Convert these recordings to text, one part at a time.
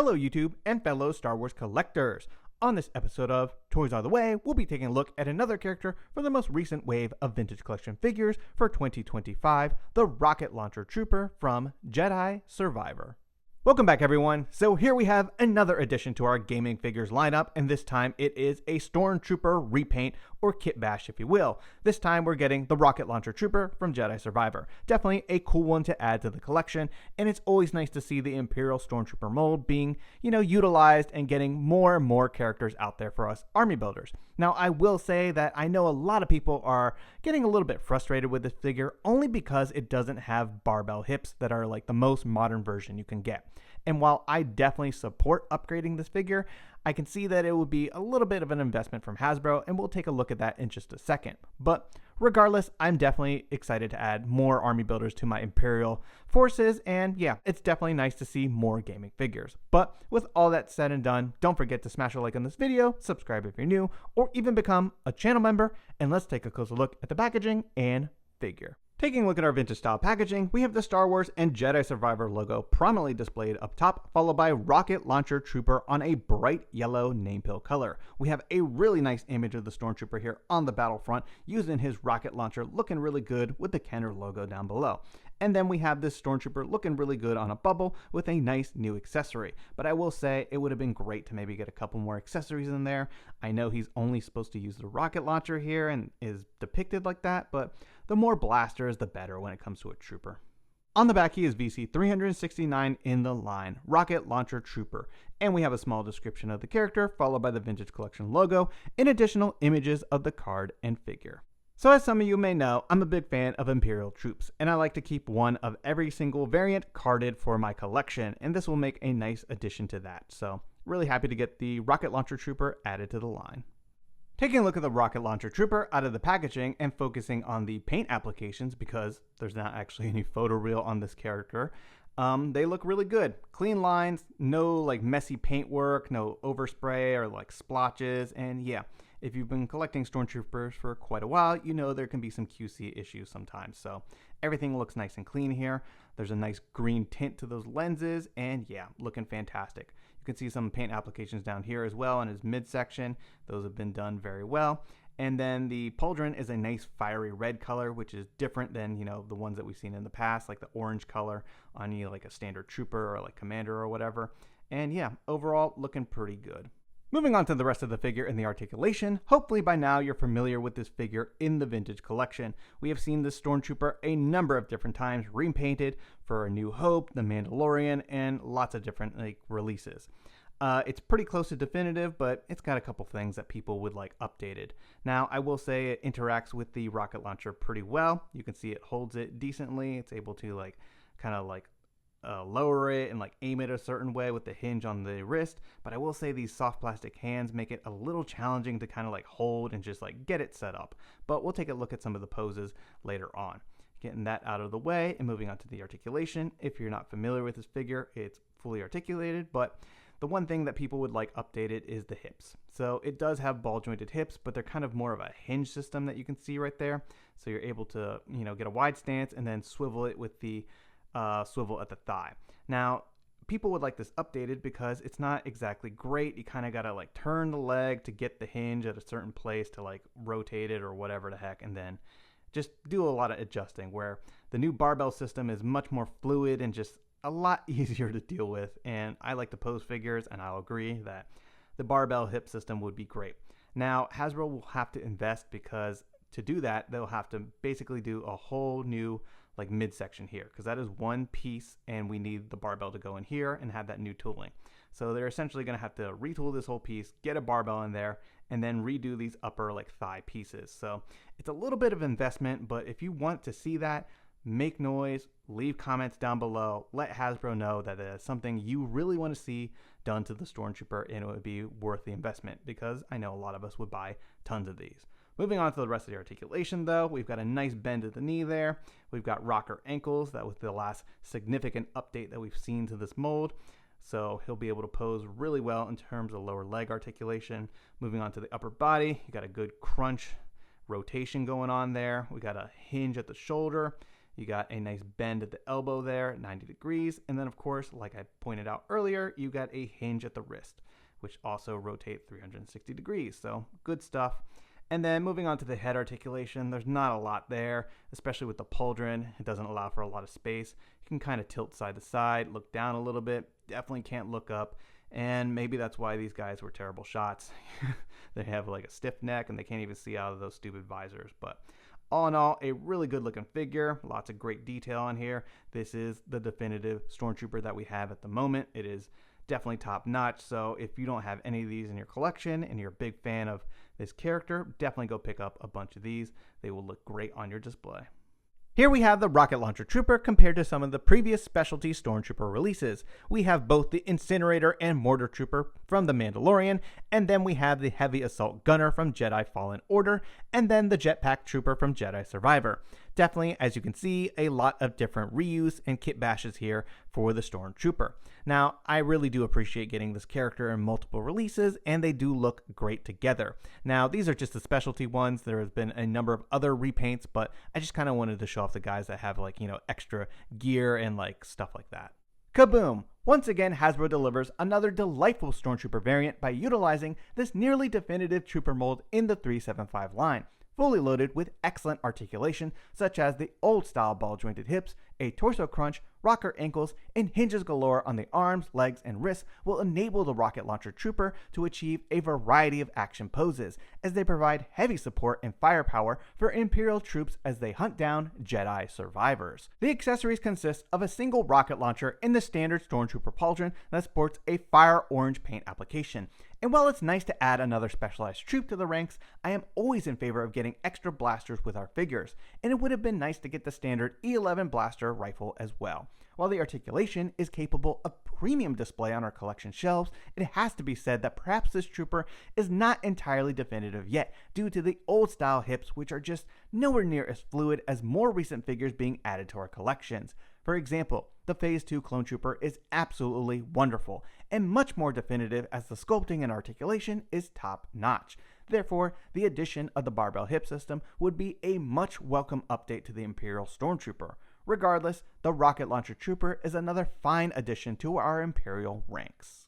Hello YouTube and fellow Star Wars collectors. On this episode of Toys Are the Way, we'll be taking a look at another character from the most recent wave of vintage collection figures for 2025, the Rocket Launcher Trooper from Jedi Survivor. Welcome back everyone. So here we have another addition to our gaming figures lineup, and this time it is a Stormtrooper repaint or kit bash if you will. This time we're getting the Rocket Launcher Trooper from Jedi Survivor. Definitely a cool one to add to the collection, and it's always nice to see the Imperial Stormtrooper mold being, utilized and getting more and more characters out there for us army builders. Now I will say that I know a lot of people are getting a little bit frustrated with this figure only because it doesn't have barbell hips that are like the most modern version you can get. And while I definitely support upgrading this figure, I can see that it would be a little bit of an investment from Hasbro, and we'll take a look at that in just a second. But regardless, I'm definitely excited to add more army builders to my Imperial forces, and yeah, it's definitely nice to see more gaming figures. But with all that said and done, don't forget to smash a like on this video, subscribe if you're new, or even become a channel member, and let's take a closer look at the packaging and figure. Taking a look at our vintage style packaging, we have the Star Wars and Jedi Survivor logo prominently displayed up top, followed by Rocket Launcher Trooper on a bright yellow name pill color. We have a really nice image of the Stormtrooper here on the battlefront, using his rocket launcher, looking really good with the Kenner logo down below. And then we have this Stormtrooper looking really good on a bubble with a nice new accessory. But I will say it would have been great to maybe get a couple more accessories in there. I know he's only supposed to use the rocket launcher here and is depicted like that, but the more blasters, the better when it comes to a trooper. On the back, he is VC 369 in the line, Rocket Launcher Trooper. And we have a small description of the character, followed by the Vintage Collection logo, and additional images of the card and figure. So as some of you may know, I'm a big fan of Imperial troops, and I like to keep one of every single variant carded for my collection, and this will make a nice addition to that. So really happy to get the Rocket Launcher Trooper added to the line. Taking a look at the Rocket Launcher Trooper out of the packaging and focusing on the paint applications, because there's not actually any photoreal on this character, they look really good. Clean lines, no like messy paint work, no overspray or like splotches, and yeah. If you've been collecting Stormtroopers for quite a while, you know there can be some QC issues sometimes. So everything looks nice and clean here. There's a nice green tint to those lenses, and yeah, looking fantastic. You can see some paint applications down here as well in his midsection. Those have been done very well. And then the pauldron is a nice fiery red color, which is different than, the ones that we've seen in the past, like the orange color on like a standard trooper or like commander or whatever. And yeah, overall looking pretty good. Moving on to the rest of the figure and the articulation, hopefully by now you're familiar with this figure in the vintage collection. We have seen this Stormtrooper a number of different times repainted for A New Hope, The Mandalorian, and lots of different releases. It's pretty close to definitive, but it's got a couple things that people would like updated. Now, I will say it interacts with the rocket launcher pretty well. You can see it holds it decently. It's able to lower it and aim it a certain way with the hinge on the wrist, but I will say these soft plastic hands make it a little challenging to hold and just get it set up. But we'll take a look at some of the poses later on. Getting that out of the way and moving on to the articulation. If you're not familiar with this figure, it's fully articulated, but the one thing that people would like updated is the hips. So it does have ball jointed hips, but they're kind of more of a hinge system that you can see right there. So you're able to get a wide stance and then swivel it with the swivel at the thigh. Now, people would like this updated because it's not exactly great. You kind of got to turn the leg to get the hinge at a certain place to rotate it or whatever the heck, and then just do a lot of adjusting, where the new barbell system is much more fluid and just a lot easier to deal with. And I like to pose figures, and I'll agree that the barbell hip system would be great. Now, Hasbro will have to invest, because to do that, they'll have to basically do a whole new midsection here, because that is one piece and we need the barbell to go in here and have that new tooling. So they're essentially going to have to retool this whole piece, get a barbell in there, and then redo these upper thigh pieces. So it's a little bit of investment, but if you want to see that, make noise, leave comments down below, let Hasbro know that it is something you really want to see done to the Stormtrooper, and it would be worth the investment, because I know a lot of us would buy tons of these. Moving on to the rest of the articulation though, we've got a nice bend at the knee there. We've got rocker ankles. That was the last significant update that we've seen to this mold. So he'll be able to pose really well in terms of lower leg articulation. Moving on to the upper body, you got a good crunch rotation going on there. We got a hinge at the shoulder. You got a nice bend at the elbow there at 90 degrees. And then, of course, like I pointed out earlier, you got a hinge at the wrist, which also rotate 360 degrees. So good stuff. And then moving on to the head articulation, there's not a lot there, especially with the pauldron. It doesn't allow for a lot of space. You can kind of tilt side to side, look down a little bit. Definitely can't look up. And maybe that's why these guys were terrible shots. They have like a stiff neck and they can't even see out of those stupid visors. But all in all, a really good looking figure. Lots of great detail on here. This is the definitive Stormtrooper that we have at the moment. It is definitely top notch. So if you don't have any of these in your collection and you're a big fan of this character, definitely go pick up a bunch of these. They will look great on your display. Here we have the Rocket Launcher Trooper compared to some of the previous specialty Stormtrooper releases. We have both the Incinerator and Mortar Trooper from The Mandalorian, and then we have the Heavy Assault Gunner from Jedi Fallen Order, and then the Jetpack Trooper from Jedi Survivor. Definitely, as you can see, a lot of different reuse and kit bashes here for the Stormtrooper. Now, I really do appreciate getting this character in multiple releases, and they do look great together. Now, these are just the specialty ones. There has been a number of other repaints, but I just kind of wanted to show off the guys that have, like, you know, extra gear and like stuff like that. Kaboom! Once again, Hasbro delivers another delightful Stormtrooper variant by utilizing this nearly definitive trooper mold in the 375 line. Fully loaded with excellent articulation, such as the old-style ball-jointed hips, a torso crunch, rocker ankles, and hinges galore on the arms, legs, and wrists will enable the Rocket Launcher Trooper to achieve a variety of action poses, as they provide heavy support and firepower for Imperial troops as they hunt down Jedi survivors. The accessories consist of a single rocket launcher in the standard Stormtrooper pauldron that sports a fire orange paint application. And while it's nice to add another specialized troop to the ranks, I am always in favor of getting extra blasters with our figures, and it would have been nice to get the standard E11 blaster rifle as well. While the articulation is capable of premium display on our collection shelves, it has to be said that perhaps this trooper is not entirely definitive yet, due to the old style hips, which are just nowhere near as fluid as more recent figures being added to our collections. For example, the Phase 2 Clone Trooper is absolutely wonderful, and much more definitive as the sculpting and articulation is top notch. Therefore, the addition of the barbell hip system would be a much welcome update to the Imperial Stormtrooper. Regardless, the Rocket Launcher Trooper is another fine addition to our Imperial ranks.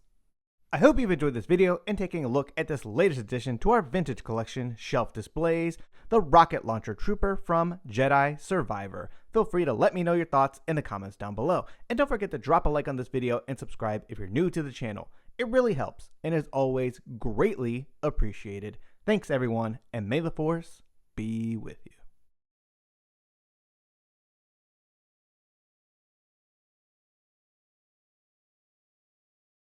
I hope you've enjoyed this video and taking a look at this latest addition to our vintage collection shelf displays, the Rocket Launcher Trooper from Jedi Survivor. Feel free to let me know your thoughts in the comments down below. And don't forget to drop a like on this video and subscribe if you're new to the channel. It really helps and is always greatly appreciated. Thanks everyone, and may the Force be with you.